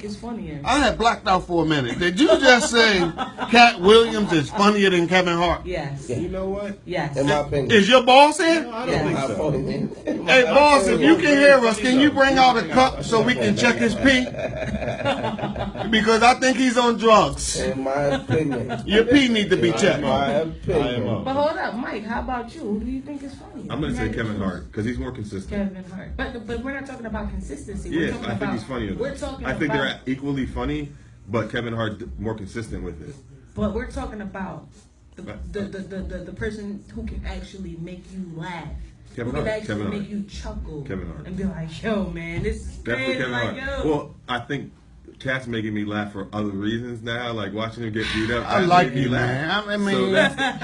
It's funnier. I had blacked out for a minute. Did you just say Cat Williams is funnier than Kevin Hart? Yes. Yeah. You know what? Yes. In my opinion. Is your boss here? No, I don't Yes. think so. Hey, boss, if you can hear us, can you bring out a cup so we can check his pee? Because I think he's on drugs. In my opinion. Your pee need to be In checked. my I am opinion. up. But hold up, Mike. How about you? Who do you think is funnier? I'm gonna say Kevin Hart because he's more consistent. Kevin Hart. But we're not talking about consistency. We're Yes, talking I think about, he's funnier. We're talking I think about, they're equally funny, but Kevin Hart more consistent with it. But we're talking about the person who can actually make you laugh. Kevin who can Hart. actually Kevin make Hart. you chuckle. Kevin Hart. And be like, yo, man, this is Definitely crazy. Kevin Like, Hart. yo. Well, I think Cat's making me laugh for other reasons now, like watching him get beat up. I Cat's like making you, me man. laugh. I mean, So unless that's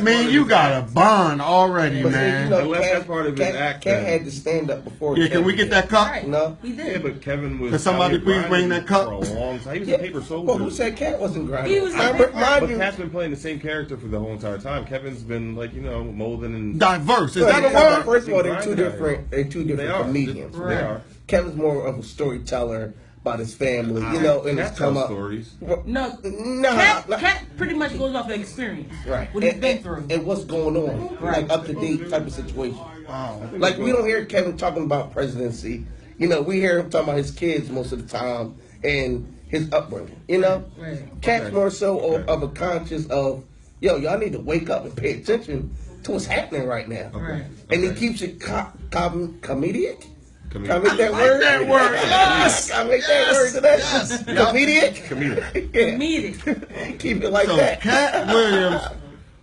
part of you his got act. a bond already, But see, man. you know, Unless that's part of his act, Cat then- had to stand up before. Yeah, can we Kevin get that cup? Right. No. He did. Yeah, but Kevin was. Could somebody out here please bring grinding that cup? for a long time. He was did. a paper soldier. Well, who said Cat wasn't grinding? He was a I paper- mind But you, Cat's been playing the same character for the whole entire time. Kevin's been like, molding and. Diverse. Is that a Well, word? First of all, they're two different They are. comedians. They are. Kevin's more of a storyteller about his family, and Cat it's come tells up. stories. No, No, Cat pretty much goes off of experience. right. What he's been through. And what's going on, Right. like up to date type of situation. Wow. Like we don't hear Kevin talking about presidency. We hear him talking about his kids most of the time and his upbringing. Right. Cat's more so of a conscious of, y'all need to wake up and pay attention to what's happening right now. Right. And he keeps it comedic. Can I Comedic. make that word? that word. Yes. Can I make that word today? Yes. Comedic? Comedic. Yeah. Comedic. Keep it like So, that. Cat Williams,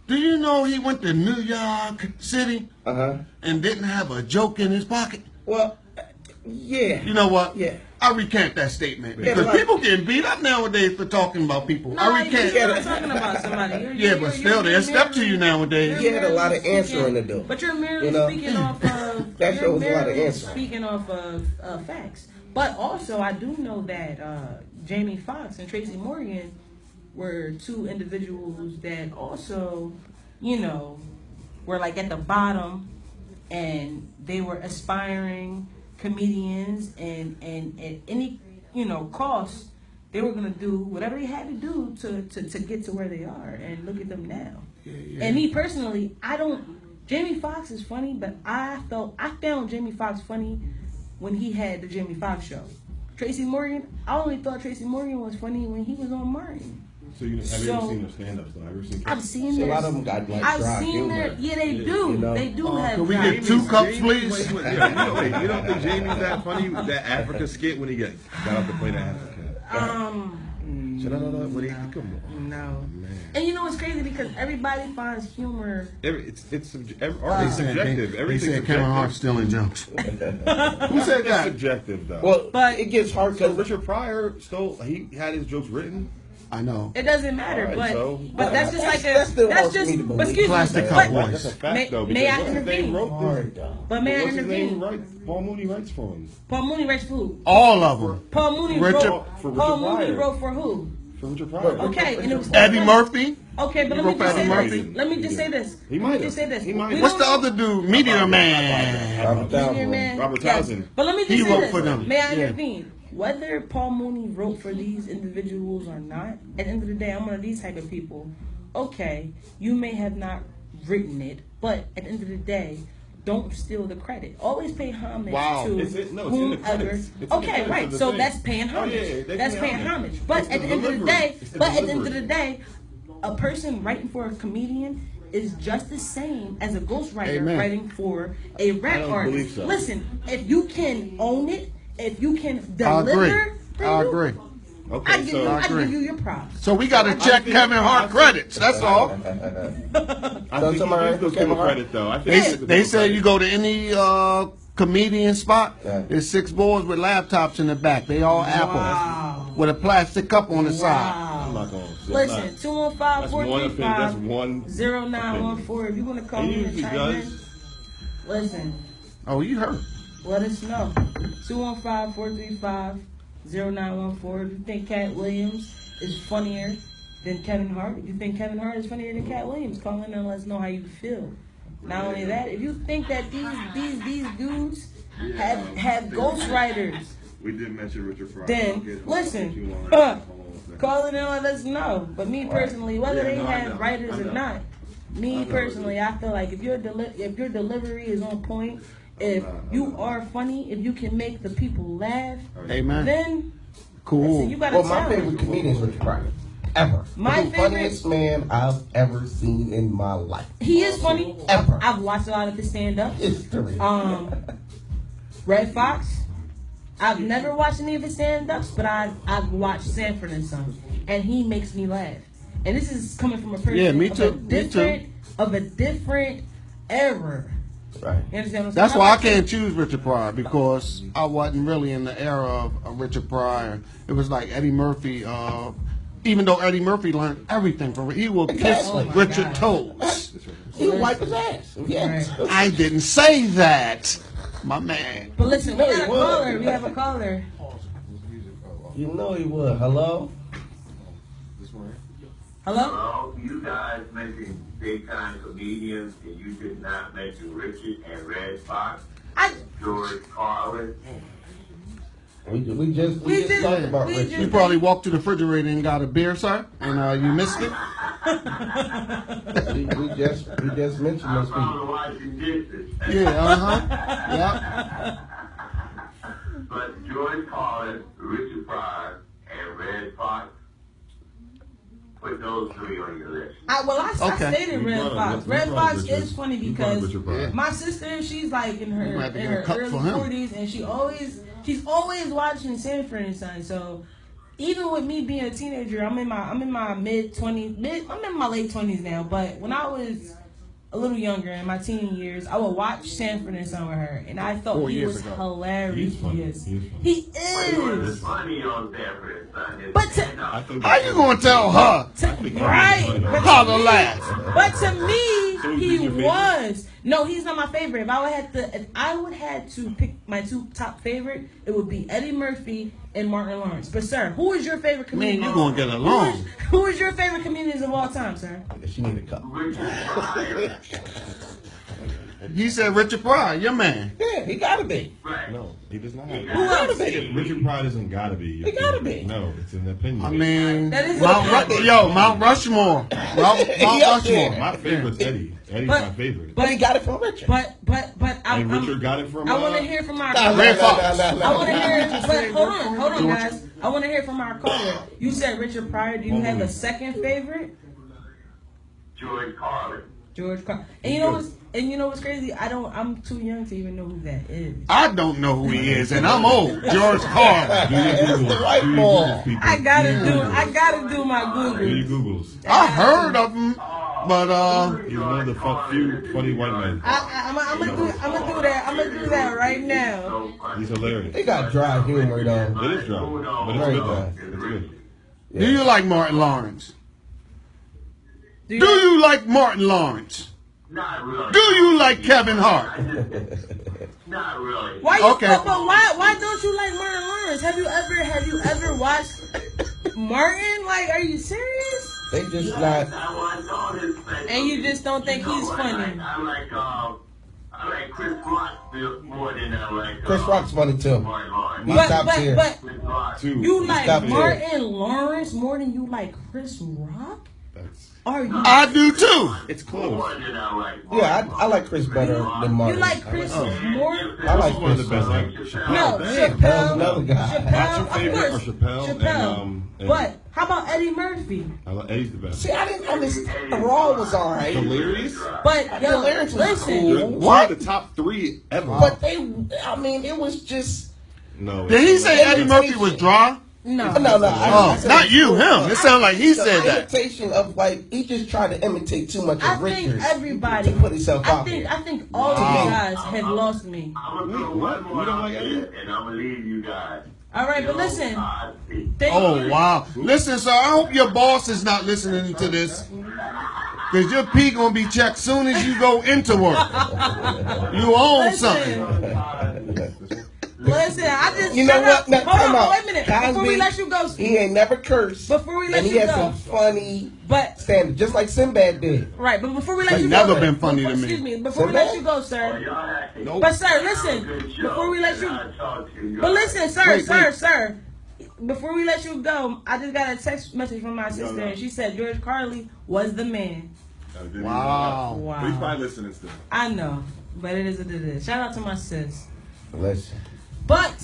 do you know he went to New York City Uh-huh. and didn't have a joke in his pocket? Well, yeah. You know what? Yeah. I recant that statement Yeah, because like- people getting beat up nowadays for talking about people. No, I recant. you're not talking about somebody. Yeah, but still, they'll step to you nowadays. He had a lot of answering to do. But you're merely You know? speaking off of. That you're shows a lot of merely answering. Speaking off of facts. But also, I do know that Jamie Foxx and Tracy Morgan were two individuals that also, were like at the bottom, and they were aspiring comedians, and at any cost, they were gonna do whatever they had to do to get to where they are, and look at them now. And me personally, Jamie Foxx is funny, but I found Jamie Foxx funny when he had the Jamie Foxx show. Tracy Morgan, I only thought Tracy Morgan was funny when he was on Martin. So have you ever seen their stand-ups? Though? Have you ever seen? I've seen So a this. lot of them got like I've dry seen humor. that. Yeah, they do. They do have. Can we dry get humor. 2 cups, please? You don't think Jamie's that funny? That Africa skit when he got up to play the Africa. When he come on. No. Man. And what's crazy, because everybody finds humor. Art is subjective. They Everything's said Kevin Hart subjective. stealing jumps. Who said It's that? subjective though. Well, But- it gets hard So because Richard Pryor he had his jokes written. I know. It doesn't matter, Alright, but so- but that's just like That's still that's hard for just. me to But believe. excuse Plastic me, cup but, voice. That's a fact May- though. may I Because what's his name intervene? wrote hard this. though. but may I What's his name? intervene? Paul Mooney writes for him. Paul Mooney writes for who? All of them. Paul Mooney Richard- wrote for Paul Richard Mooney Pryor. wrote for who? For Richard Pryor. Okay, and it was Eddie Murphy. Okay, but He let me wrote for just say Eddie this. Murphy. Let me just say this. He Let might me have. just say this. He might We have. What's the don't- other dude? Meteor Man. Robert Meteor Townsend. Man. Robert Yes. Townsend. But let me just He say wrote this. for them. May I Yeah. intervene? Whether Paul Mooney wrote for these individuals or not, at the end of the day, I'm one of these type of people. Okay, you may have not written it, but at the end of the day, don't steal the credit. Always pay homage Wow. to It's in the whomever. credits. It's in the Okay, credits right. of the So thing. that's paying Oh, homage. yeah, they That's pay paying homage. homage. But It's at the the end of the delivery. day, It's the but at the end of delivery. the day, a person writing for a comedian is just the same as a ghostwriter Amen. writing for a rap I don't artist. believe so. Listen, if you can own it, if you can I agree. deliver, I agree. Okay, I give so I agree. give you your props. So we got to check Kevin Hart credits. That's all. I So think somebody he write for gives Kevin people Hart? credit though. I They, think they said you go to any comedian spot, Yeah. there's 6 boys with laptops in the back. They all Apple Wow. with a plastic cup on the side. I'm Wow. not going. Listen, 215-435-0914. 0914. If you want to call He me and usually chime in, does. listen, Oh, you heard. let us know. 215-435-0914. If you think Cat Williams is funnier than Kevin Hart, if you think Kevin Hart is funnier than Cat Williams, call in and let us know how you feel. Not only that, if you think that these dudes have ghostwriters We did mention Richard Pryor. Then listen, call it and let us know. But me personally, whether they have writers or not, me personally, I feel like if your delivery is on point, if you are funny, if you can make the people laugh, Amen. then Cool. listen, you got Well, my favorite comedian is Richard Pryor. Ever. My the funniest man I've ever seen in my life. He is funny. Ever. I've watched a lot of his stand-ups. History. Red Fox. I've never watched any of his stand-ups, but I've watched Sanford and Son, and he makes me laugh. And this is coming from a person of a different era. Right. You understand what I'm saying? That's why I can't choose Richard Pryor, because I wasn't really in the era of Richard Pryor. It was like Eddie Murphy. Even though Eddie Murphy learned everything from it, he will kiss Richard toes. He would wipe his ass. Yes. Right. I didn't say that, my man. But listen, we got a caller. We have a caller. You know he would. Hello? Hello? Hello? You guys mentioned big time comedians, and you did not mention Richard and Red Fox, George Carlin. We just talked about Richard. You probably walked to the refrigerator and got a beer, sir, and you missed it. we just mentioned I'm those people. probably washing dishes. Yeah, yeah. But George Carlin, Richard Pryor, and Red Fox, put those three on your list. I stated Red Fox. Red Fox is funny because Richard Pryor. my sister, she's like in her had to get a cup early for him. 40s, and she's always watching Sanford and Son. So even with me being a teenager, I'm in my mid 20s, I'm in my late 20s now. But when I was a little younger in my teen years, I would watch Sanford and Son with her, and I thought he was hilarious. He's funny. He It's is. funny on Sanford and Son. But How you gonna tell her right? how to laugh? But to me, So he he's your favorite? was. No, he's not my favorite. If I would have to pick my two top favorite, it would be Eddie Murphy and Martin Lawrence. But sir, who is your favorite comedian? Man, you gonna get along. Who is your favorite comedians of all time, sir? She need a cup. Richard Pryor. He said Richard Pryor, your man. Yeah, he gotta be. Right. No, he does not have Who else? Richard Pryor doesn't gotta be. He gotta be. No, it's an opinion. I mean, That is Mount Rushmore. Mount Rushmore. My favorite's Eddie. Eddie's But- my favorite. But he got it from Richard. But And Richard got it from. I want to hear from our. Red Fox. I want to hear. But hold on, guys. I want to hear from our caller. You said Richard Pryor. Do you have a second favorite? George Carlin. George Carlin. And you know what's crazy? I'm too young to even know who that is. I don't know who he is, and I'm old. George Carlin. Do your That's Googles. the right Do your ball. Googles, people. I gotta do my Do your Google. Googles. I heard of him, but He's one of the few funny white men. I'm gonna do that. I'm gonna do that right now. So funny. He's hilarious. He got dry humor though. It is dry, but it's Very good though. dry. It's good. do you like Martin Lawrence? Do Do you like Martin Lawrence? Not really. Do you like Kevin Hart? Not really. Why? Okay. But why don't you like Martin Lawrence? Have you ever watched Martin? Like, are you serious? They just not. I watched all his specials. And you just don't think he's funny? I like Chris Rock more than I like. Chris Rock's funny too. Martin Lawrence. He's top tier. But Chris Rock. Two. you like top tier. Martin Lawrence more than you like Chris Rock? That's, Are you? I do too. it's More close. than I like. Yeah, I like Chris better than Martin. You like Chris more? I like He's one of the Chris. best. Like Chappelle. No, Damn. Chappelle's another guy. Chappelle, Not your of favorite course. or Chappelle and, But how about Eddie Murphy? I like Eddie's the best. See, I didn't understand. The Raw was alright, Hilarious. But yo, Delirious was listen. cool. One of the top three ever. but it was just. No. Did he say Eddie Murphy was dry? No. No. I said Not you, him. It sounded like he said the that. imitation of he just tried to imitate too much I of think Richard everybody. to put himself out there. I think all of you guys have lost me. I'm gonna throw what? one more You don't out like there, Eddie? and I'm gonna leave you guys. All right, but listen. Thank Oh you. wow! Listen, sir. I hope your boss is not listening to this, because your pee gonna be checked soon as you go into work. You own something. Listen, I just You know shut what? up. Now, Hold time on, out. wait a minute. Before we Cosby, let you go, he Steve. ain't never cursed. Before we let and he you had go. some funny But standards, just like Sinbad did. right, but before we let Ain't you never go, been funny to me. Excuse me. Before we let you go, sir. Y'all acting. But sir, listen. Before we let you. But listen, sir, Wait. sir. Before we let you go, I just got a text message from my sister, and she said George Carlin was the man. Wow. Wow. But he's probably listening still. I know, but it is what it is. Shout out to my sis. Listen. But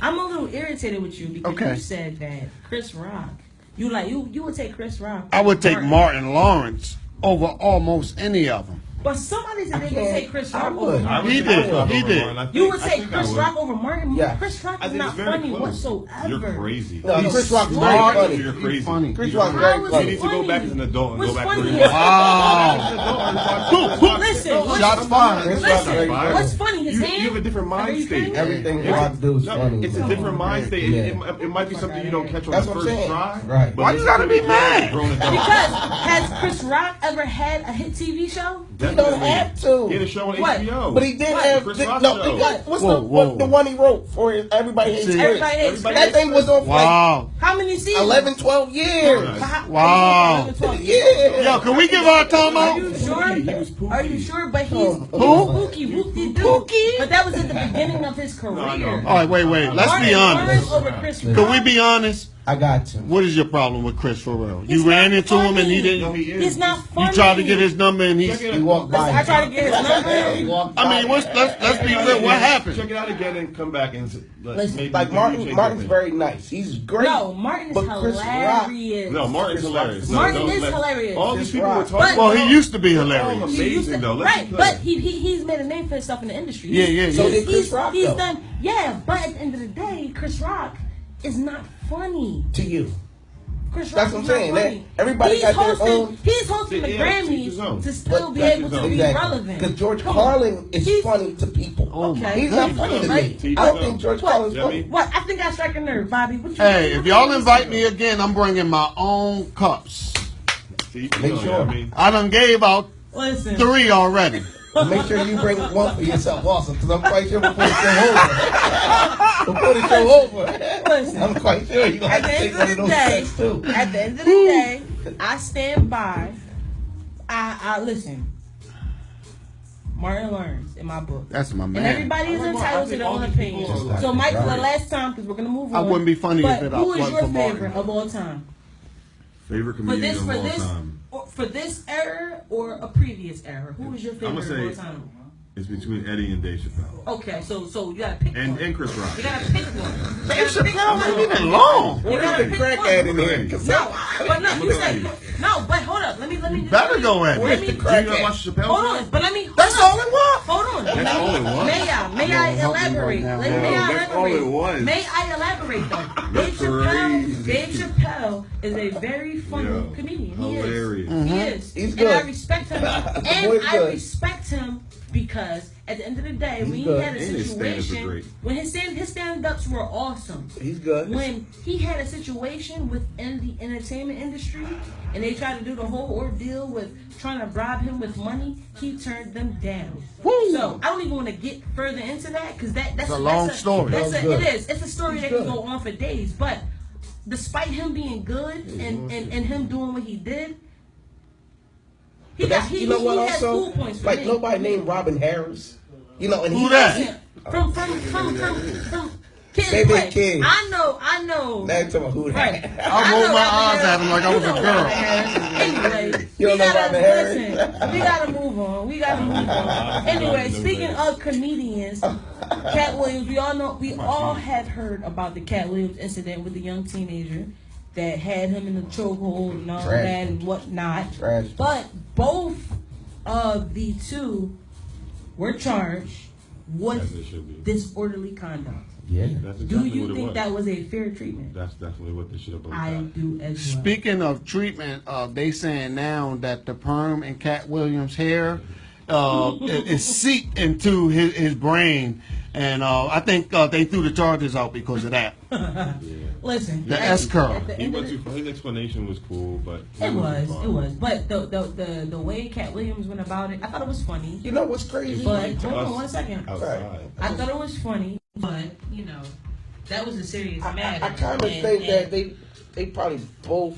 I'm a little irritated with you because Okay. you said that Chris Rock. You would take Chris Rock. I would take Martin Lawrence over almost any of them. But somebody said they would can't- take Chris I Rock would. over Martin. He did. He did. You would take Chris Rock over Martin? Yeah. Chris Rock I is think not it's very funny close. whatsoever. You're crazy. No, Chris Rock's very smart. funny. You're crazy. He's funny. Chris Rock's How very is You funny. need to go back as an adult and What's go back funny to is- your Wow. Listen, Shots fired. Chris Rock's very listen, funny. what's funny? His You hand? have a different Are mind you state. kidding me? Everything Rock do is No, funny. it's a different mind state. Yeah. It might be something you don't catch on That's the what I'm first saying. try. Right. but Why you gotta be mad? grown adult. Because has Chris Rock ever had a hit TV show? He don't have to. He had a show on What? HBO. But he did What? have Chris the, Rock no. show. He got, what's Whoa, the whoa. the one he wrote for Everybody Hates See? Chris? Everybody hates Everybody Chris. That thing was on for like Wow. How many seasons? 11, 12 years. Wow. Yeah. Yo, can we give our time Are out? you sure? He was Pookie. Are you sure? But he's Who? Pookie, whoopie doo. Pookie? But that was at the beginning of his career. I know. All right, wait. Let's Martin be Lawrence honest. over Chris Can Rock. we be honest? I got to. What is your problem with Chris for real? He's You ran not into him and he funny. didn't. He is. He's not funny. You tried to get his number and he's. He walked by. I tried to get his number. He walked by. I mean, let's be real. What happened? Check it out again and come back and Listen, maybe Like maybe change Martin's your very nice. He's great. No, Martin is But Chris hilarious. opinion. No, Martin's hilarious. Martin No, is let- hilarious. All these people were Chris talking Rock. Well, about. he used to be They're all hilarious. He used to- amazing though. Let's right, be but clear. he's made a name for himself in the industry. Yeah. So did Chris He's Rock, he's though. done. Yeah, but at the end of the day, Chris Rock is not funny. To you. Chris That's Rock what I'm is saying. not funny. Everybody He's got their hosting, own- He's hosting the Yeah, teach his Grammys own. to still be That's able his to own. be relevant. Because George Come on. Carlin is He's- funny to people. Oh my Okay. He's not funny to Right. me. I don't think George What? Carlin's Yeah, funny. I mean- What? I think I strike a nerve, Bobby. What you Hey, what if you y'all think? invite me again, I'm bringing my own cups. See, Make you know, sure. I mean, I done gave out Listen. 3 already. Make sure you bring one for yourself also, because I'm quite sure before the show over. Before the show over, Listen. I'm quite sure you're going to At have the to end take of one the of those day, steps too. at the end of the day, I stand by. I listen. Martin Lawrence in my book. That's my And man. everybody is entitled to their own opinion. So, Mike, for the last time, because we're gonna move on. I wouldn't be funny but if it who is wasn't your for Martin. favorite of all time? favorite For comedian this, of for all this, time. for this era or a previous era? Who is your I'ma favorite of all say- time? It's between Eddie and Dave Chappelle. Okay, so you gotta pick one. And Chris Rock. You gotta pick one. Dave Chappelle ain't even long. You gotta The pick crackhead in one. here. 'Cause No, but no, you Look at said you. no. But hold up, let me. Better go at Where's me. the You gotta crackhead? watch Chappelle Hold show? on, but let me. That's all it was. Hold on. That's all it was? May I help me elaborate? right now. May No, I that's all elaborate? it was. May I elaborate though? That's crazy. Dave Chappelle is a very funny Yo, comedian. hilarious. He is. He's And I good. respect him. The And boy's I good. respect him because at the end of the day, when he good. had a And his stand-ups are situation, great. when his stand-ups were awesome. He's good. When he had a situation within the entertainment industry and they tried to do the whole ordeal with trying to bribe him with money, he turned them down. Woo. So I don't even want to get further into that because that's a long story. That's That's it good. is. It's a story He's that good. can go on for days. But despite him being good and him doing what he did, he But that's, he you know what has also? cool points for Like me. nobody named Robin Harris. You know, and Who he that? From Kid Baby Play. Kid. I know. Now you talking about who Right. that? I rolled know my Robin eyes at him like I was a You know girl. Robin Harris. Anyway, You don't we know gotta Robin Harris? listen. We gotta move on. Anyway, speaking of comedians, Cat Williams. We all have heard about the Cat Williams incident with the young teenager that had him in the chokehold and all Trash. that and whatnot. Trash. But both of the two were charged with As they should be. disorderly conduct. Yeah. That's Do exactly you what it think was. that was a fair treatment? That's definitely what they should have both I got. do as well. Speaking of treatment, they saying now that the perm in Cat Williams' hair is seeped into his brain And I think they threw the charges out because of that. Listen, The S curl. He went too far. His explanation was cool, but It was. But the way Cat Williams went about it, I thought it was funny. You know what's crazy? But hold on 1 second. outside. I thought it was funny, but that was a serious matter. I kind of think that they probably both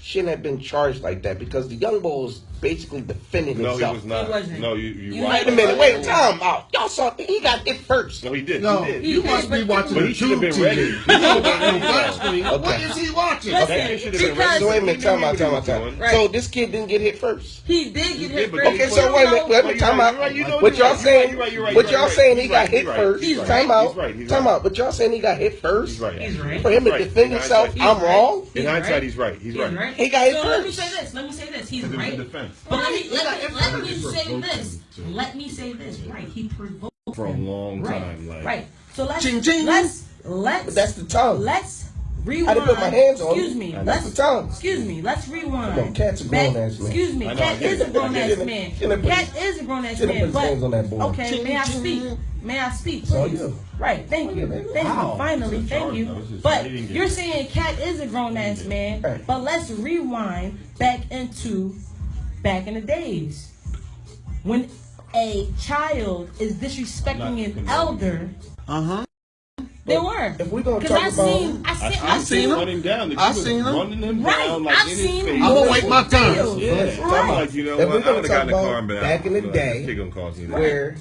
shouldn't have been charged like that because the young boy was basically defending No, himself. he was not. He wasn't. No, you Wait a minute, wait, time out. Y'all saw he got it first. No, he did. No, he did. you must be watching But the he should have tube been ready. TV. He should have been ready. Flat screen. Okay. What is he watching? Listen, That kid should have been because- ready. So wait a minute, He time knew out, what time he out, was time doing. out. Right. So this kid didn't get hit first. He did get hit but first. Okay, But so you wait a know- minute, let me but time you're out. right, you know What you're y'all right, saying? you're right, you're right, What you're y'all right. saying he He's got right, hit he's right. first? He's right. Time out. He's right, he's Time right. out. But y'all saying he got hit first? He's right. He's right. For him to Right. defend In himself, hindsight, I'm he's right. wrong. In He's hindsight, right. he's right. He's He's right. right. He got hit So let me first. say this. He's Because it was right. in defense. But let me first. say this. Right, he provoked For a him. long Right. time, like- Right. So let's Ching, ching. let's But that's the tongue. let's rewind. I didn't put my hands on Excuse it. me. That's Let's the tongue. Excuse me. Let's rewind. Come on, Cat's a Back- grown-ass man. Excuse me. I know, I Cat get is a it. grown ass Shouldn't- man. shouldn't put- Cat is a grown ass shouldn't man. put his hands on that board. Okay, may I speak? May I speak, So please? you. Right. Thank you. Thank How? you. Finally, thank you. though. It's just- But he didn't get you're it. saying Cat is a grown ass man. Right. But let's rewind back in the days when a child is disrespecting an elder. There were. If we gonna Because talk I about- seen seen him. running down. The kid I was seen him. running him Right, down like I've in his seen face. him. I'm gonna wait my turn. Yeah, Right. I'm like, you know If what? we're I gonna would have gotten the talk car about and been back in the like, day, this kid gonna cost me that. where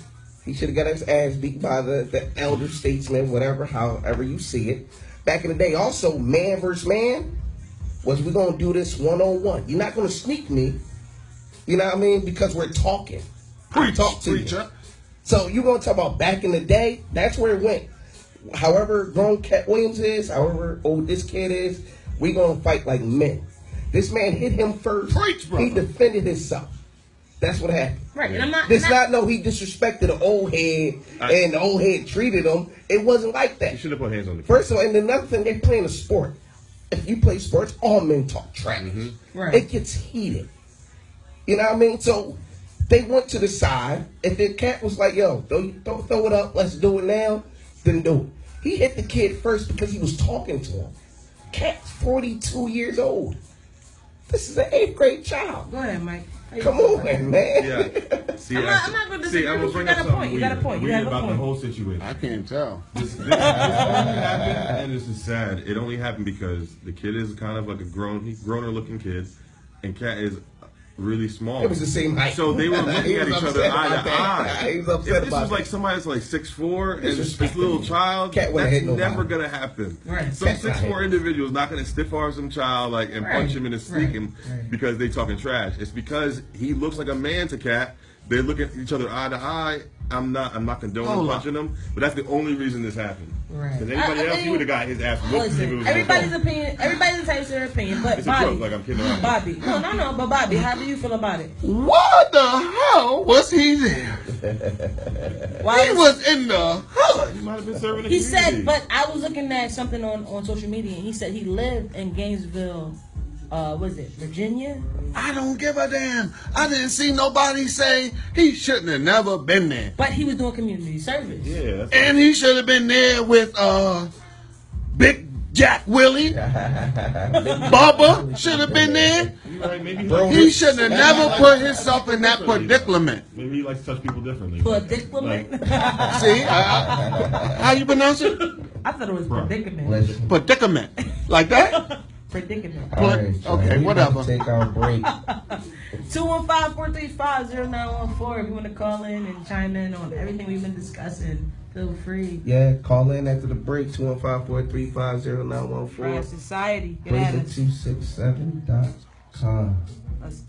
he should have got his ass beat by the elder statesman, whatever, however you see it. Back in the day, also, man versus man, was we gonna do this one-on-one. You're not gonna sneak me, you know what I mean? Because we're talking. I talk to you. Preacher. So you gonna talk about back in the day? That's where it went. However grown Cat Williams is, however old this kid is, we gonna fight like men. This man hit him first. Preach, brother. He defended himself. That's what happened. Right. And I'm not. This not no he disrespected the old head and the old head treated him. It wasn't like You that. should have put hands on the kid. First of all, and another thing, they playing a sport. If you play sports, all men talk trash. Right. It gets heated. You know what I mean? So they went to the side. If the cat was like, yo, don't throw it up, let's do it now, then do it. He hit the kid first because he was talking to him. Cat's 42 years old. This is an 8th grade child. Go ahead, Mike. How you Come doing? on, man. Yeah. See, I'm not gonna disagree I'm with gonna you. bring You got up a point. something You got a weird. point. You Weird have a about the point. whole situation. I can't tell. This only happened, and this is sad. It only happened because the kid is kind of like a growner looking kid, and Cat is really small. It was the same height. So they were looking He at was each other upset eye about to that. eye. He was upset If this about was like that. somebody that's like 6'4" and this Disrespecting little him. child, Cat wouldn't that's hit nobody. never gonna happen. Right. Some Cat's not 6'4" hitting. individual is not gonna stiff arm some child like and punch him in his sneak him Right. because they talking trash. It's because he looks like a man to Cat. They look at each other eye to eye. I'm not condoning Hold on. punching him, but that's the only reason this happened. Right. Because anybody I else, he mean, would have got his ass whooped if it Listen, was everybody's his opinion. Everybody's entitled to their opinion. But It's a Bobby, joke, like I'm kidding around. Bobby, no. But Bobby, how do you feel about it? What the hell was he there? Why He was in the hood. He might have been serving the He community. said, but I was looking at something on social media, and he said he lived in Gainesville, was it Virginia? I don't give a damn. I didn't see nobody say he shouldn't have never been there. But he was doing community service. Yeah, that's And he should have been there with Big Jack Willie. Bubba should have been there. You're right, maybe Bro, He should have never put himself in that predicament. Maybe he likes to touch people differently. Predicament. See, how you pronounce it? I thought it was predicament. Listen. Predicament. Like that? Predicament. All right, Okay, we whatever. about to take our break. 215-435-0914. If you want to call in and chime in on everything we've been discussing, feel free. Yeah, call in after the break, 215-435-0914. Friend Society. Get at us. Prison267.com. Let's